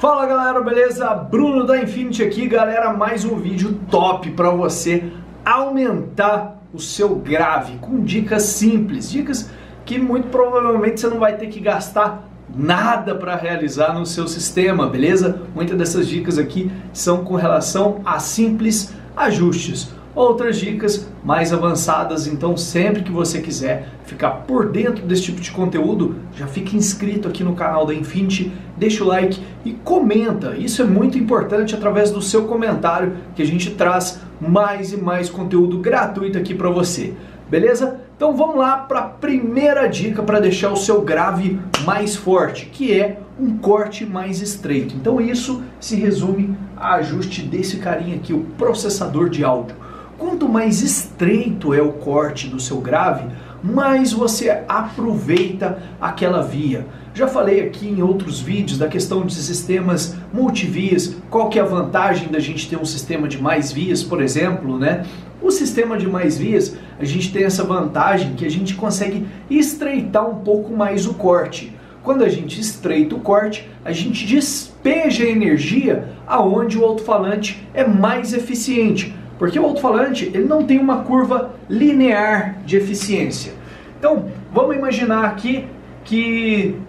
Fala galera, beleza? Bruno da Infinity aqui, galera, mais um vídeo top para você aumentar o seu grave com dicas simples, dicas que muito provavelmente você não vai ter que gastar nada para realizar no seu sistema, beleza? Muitas dessas dicas aqui são com relação a simples ajustes. Outras dicas mais avançadas, então sempre que você quiser ficar por dentro desse tipo de conteúdo, já fica inscrito aqui no canal da Infinity, deixa o like e comenta. Isso é muito importante, através do seu comentário que a gente traz mais e mais conteúdo gratuito aqui para você, beleza? Então vamos lá para a primeira dica para deixar o seu grave mais forte, que é um corte mais estreito. Então isso se resume a ajuste desse carinha aqui, o processador de áudio. Quanto mais estreito é o corte do seu grave, mais você aproveita aquela via. Já falei aqui em outros vídeos da questão de sistemas multivias, qual que é a vantagem da gente ter um sistema de mais vias, por exemplo, né? O sistema de mais vias, a gente tem essa vantagem que a gente consegue estreitar um pouco mais o corte. Quando a gente estreita o corte, a gente despeja a energia aonde o alto-falante é mais eficiente. Porque o alto-falante ele não tem uma curva linear de eficiência. Então, vamos imaginar aqui que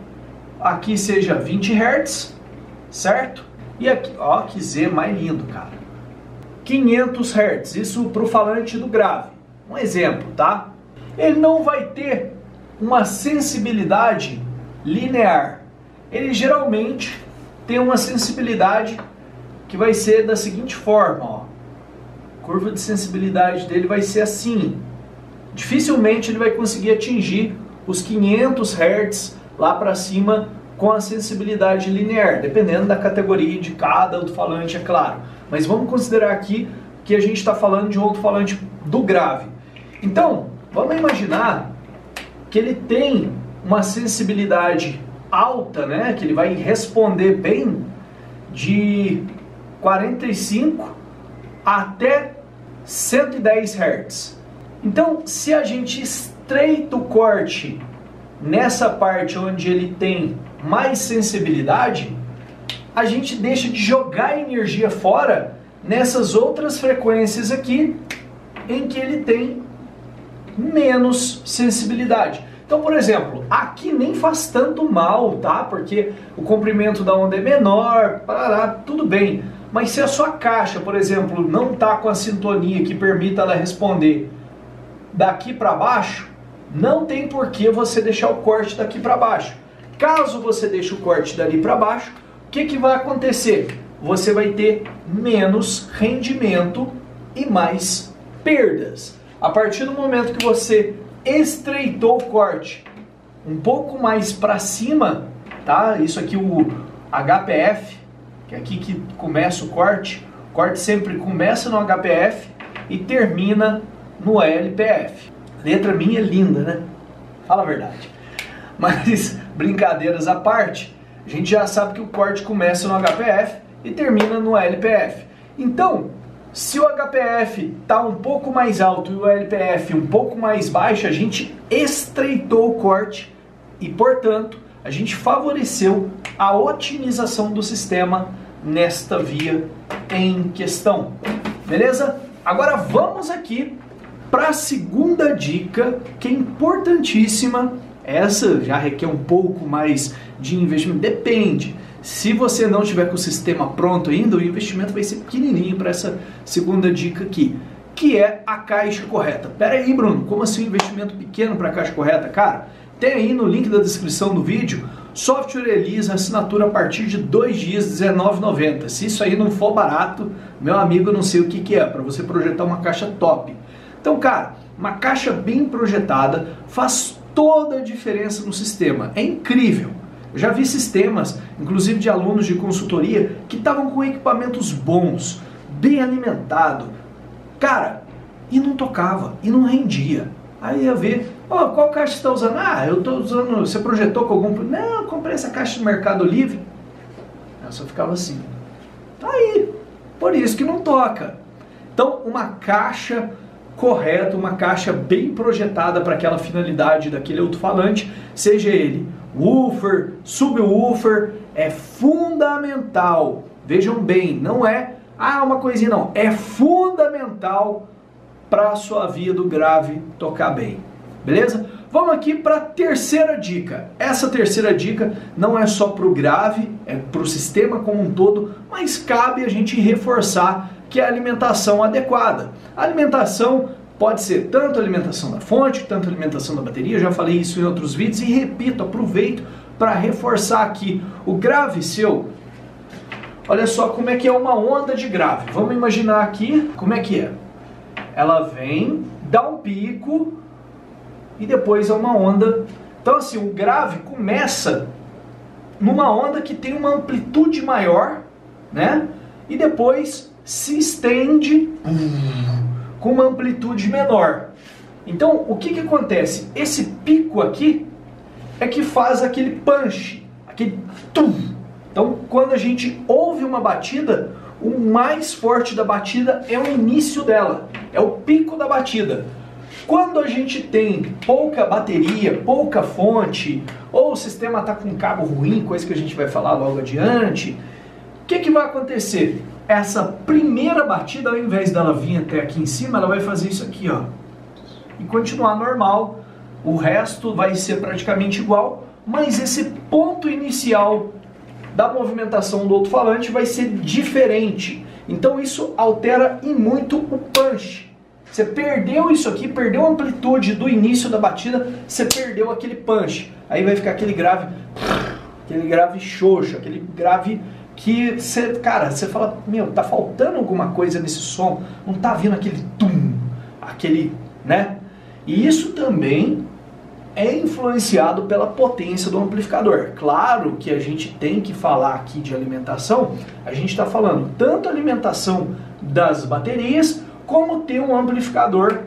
aqui seja 20 Hz, certo? E aqui, ó, que Z mais lindo, cara. 500 Hz, isso para o falante do grave. Um exemplo, tá? Ele não vai ter uma sensibilidade linear. Ele geralmente tem uma sensibilidade que vai ser da seguinte forma, ó. A curva de sensibilidade dele vai ser assim. Dificilmente ele vai conseguir atingir os 500 Hz lá para cima com a sensibilidade linear, dependendo da categoria de cada alto-falante, é claro. Mas vamos considerar aqui que a gente está falando de um alto-falante do grave. Então, vamos imaginar que ele tem uma sensibilidade alta, né? Que ele vai responder bem de 45 até 110 Hz. Então, se a gente estreita o corte nessa parte onde ele tem mais sensibilidade, a gente deixa de jogar energia fora nessas outras frequências aqui em que ele tem menos sensibilidade. Então, por exemplo, aqui nem faz tanto mal, tá? Porque o comprimento da onda é menor, parará, tudo bem. Mas se a sua caixa, por exemplo, não está com a sintonia que permita ela responder daqui para baixo, não tem por que você deixar o corte daqui para baixo. Caso você deixe o corte dali para baixo, o que vai acontecer? Você vai ter menos rendimento e mais perdas. A partir do momento que você estreitou o corte um pouco mais para cima, tá? Isso aqui o HPF, que é aqui que começa o corte sempre começa no HPF e termina no LPF. Letra minha é linda, né? Fala a verdade. Mas, brincadeiras à parte, a gente já sabe que o corte começa no HPF e termina no LPF. Então, se o HPF está um pouco mais alto e o LPF um pouco mais baixo, a gente estreitou o corte e, portanto, a gente favoreceu a otimização do sistema nesta via em questão. Beleza? Agora vamos aqui para a segunda dica, que é importantíssima. Essa já requer um pouco mais de investimento. Depende. Se você não tiver com o sistema pronto ainda, o investimento vai ser pequenininho para essa segunda dica aqui, que é a caixa correta. Pera aí, Bruno, como assim um investimento pequeno para a caixa correta? Cara, tem aí no link da descrição do vídeo, software Elisa, assinatura a partir de 2 dias, R$19,90. Se isso aí não for barato, meu amigo, eu não sei o que é, para você projetar uma caixa top. Então, cara, uma caixa bem projetada faz toda a diferença no sistema. É incrível. Eu já vi sistemas, inclusive de alunos de consultoria, que estavam com equipamentos bons, bem alimentados. Cara, e não tocava, e não rendia. Aí ia ver, oh, qual caixa você está usando? Ah, eu estou usando, você projetou com algum... Não, eu comprei essa caixa no Mercado Livre. Eu só ficava assim. Aí, por isso que não toca. Então, uma caixa correta, uma caixa bem projetada para aquela finalidade daquele alto-falante, seja ele woofer, subwoofer, é fundamental. Vejam bem, não é uma coisinha não, é fundamental para a sua via do grave tocar bem. Beleza? Vamos aqui para a terceira dica. Essa terceira dica não é só para o grave, é para o sistema como um todo, mas cabe a gente reforçar que é a alimentação adequada. A alimentação pode ser tanto a alimentação da fonte, tanto a alimentação da bateria, eu já falei isso em outros vídeos e repito, aproveito para reforçar aqui. O grave seu, olha só como é que é uma onda de grave. Vamos imaginar aqui como é que é. Ela vem, dá um pico e depois é uma onda. Então assim, o grave começa numa onda que tem uma amplitude maior, né? E depois se estende com uma amplitude menor. Então, o que acontece? Esse pico aqui é que faz aquele punch, aquele tum. Então, quando a gente ouve uma batida, o mais forte da batida é o início dela, é o pico da batida. Quando a gente tem pouca bateria, pouca fonte, ou o sistema está com um cabo ruim, coisa que a gente vai falar logo adiante, o que vai acontecer? Essa primeira batida, ao invés dela vir até aqui em cima, ela vai fazer isso aqui, ó, e continuar normal. O resto vai ser praticamente igual, mas esse ponto inicial da movimentação do alto-falante vai ser diferente. Então isso altera e muito o punch. Você perdeu isso aqui, perdeu a amplitude do início da batida, você perdeu aquele punch. Aí vai ficar aquele grave xoxo, aquele grave que você, cara, você fala, meu, tá faltando alguma coisa nesse som, não tá vindo aquele tum, aquele, né? E isso também é influenciado pela potência do amplificador. Claro que a gente tem que falar aqui de alimentação, a gente está falando tanto a alimentação das baterias, como ter um amplificador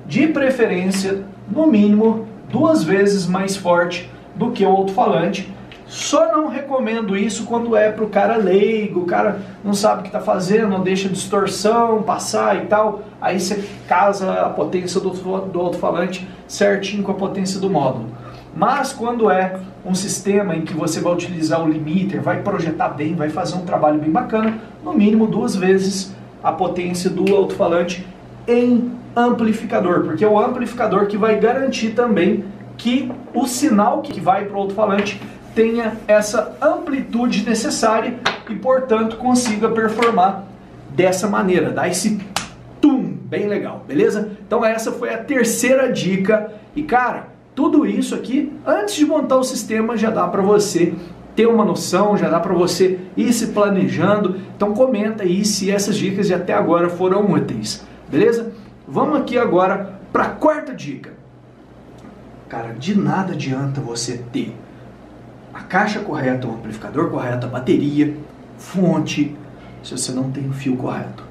de preferência, no mínimo, 2 vezes mais forte do que o alto-falante. Só não recomendo isso quando é para o cara leigo, o cara não sabe o que está fazendo, não deixa distorção passar e tal. Aí você casa a potência do alto-falante certinho com a potência do módulo. Mas quando é um sistema em que você vai utilizar o limiter, vai projetar bem, vai fazer um trabalho bem bacana, no mínimo 2 vezes a potência do alto-falante em amplificador, porque é o amplificador que vai garantir também que o sinal que vai para o alto-falante tenha essa amplitude necessária e, portanto, consiga performar dessa maneira, dar esse tum bem legal, beleza? Então essa foi a terceira dica e, cara, tudo isso aqui, antes de montar o sistema, já dá para você ter uma noção, já dá para você ir se planejando. Então comenta aí se essas dicas de até agora foram úteis, beleza? Vamos aqui agora para a quarta dica. Cara, de nada adianta você ter a caixa correta, o amplificador correto, a bateria, fonte, se você não tem o fio correto.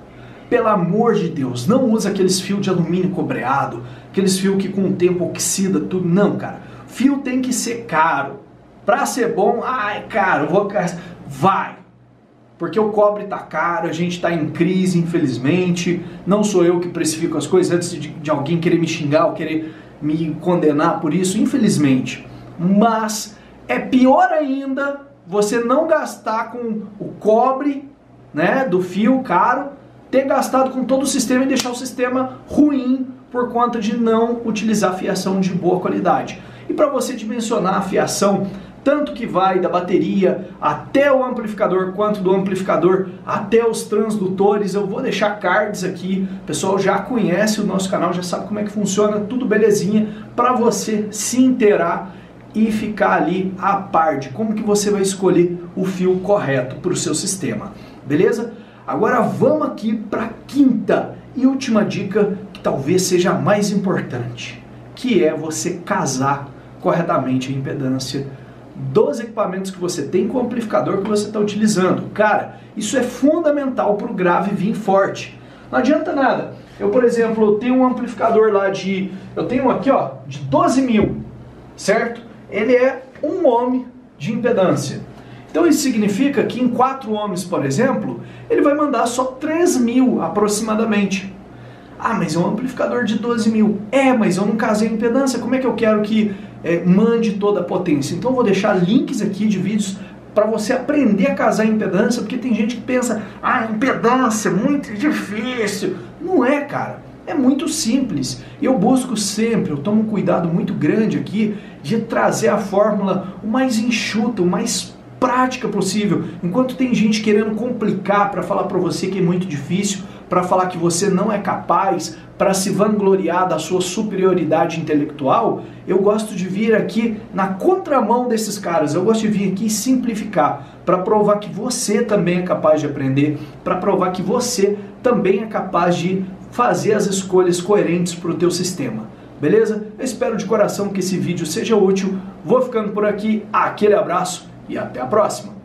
Pelo amor de Deus, não usa aqueles fios de alumínio cobreado, aqueles fios que com o tempo oxida tudo. Não, cara. Fio tem que ser caro. Pra ser bom, é caro, vai. Porque o cobre tá caro, a gente tá em crise, infelizmente. Não sou eu que precifico as coisas antes de alguém querer me xingar ou querer me condenar por isso, infelizmente. Mas é pior ainda você não gastar com o cobre, né, do fio caro, ter gastado com todo o sistema e deixar o sistema ruim por conta de não utilizar fiação de boa qualidade. E para você dimensionar a fiação, tanto que vai da bateria até o amplificador, quanto do amplificador até os transdutores, eu vou deixar cards aqui, o pessoal já conhece o nosso canal, já sabe como é que funciona, tudo belezinha, para você se inteirar e ficar ali a par de como que você vai escolher o fio correto para o seu sistema, beleza? Agora vamos aqui para a quinta e última dica, que talvez seja a mais importante, que é você casar corretamente a impedância dos equipamentos que você tem com o amplificador que você está utilizando. Cara, isso é fundamental para o grave vir forte. Não adianta nada. Eu, por exemplo, tenho um amplificador lá eu tenho aqui, ó, de 12 mil, certo? Ele é 1 ohm de impedância. Então isso significa que em 4 ohms, por exemplo, ele vai mandar só 3 mil aproximadamente. Ah, mas é um amplificador de 12 mil. Mas eu não casei a impedância, como é que eu quero que mande toda a potência? Então eu vou deixar links aqui de vídeos para você aprender a casar impedância, porque tem gente que pensa, impedância é muito difícil. Não é, cara. É muito simples. Eu busco sempre, eu tomo um cuidado muito grande aqui de trazer a fórmula o mais enxuta, o mais prática possível. Enquanto tem gente querendo complicar para falar para você que é muito difícil, para falar que você não é capaz, para se vangloriar da sua superioridade intelectual, eu gosto de vir aqui na contramão desses caras. Eu gosto de vir aqui simplificar, para provar que você também é capaz de aprender, para provar que você também é capaz de fazer as escolhas coerentes para o teu sistema. Beleza? Eu espero de coração que esse vídeo seja útil. Vou ficando por aqui. Aquele abraço e até a próxima!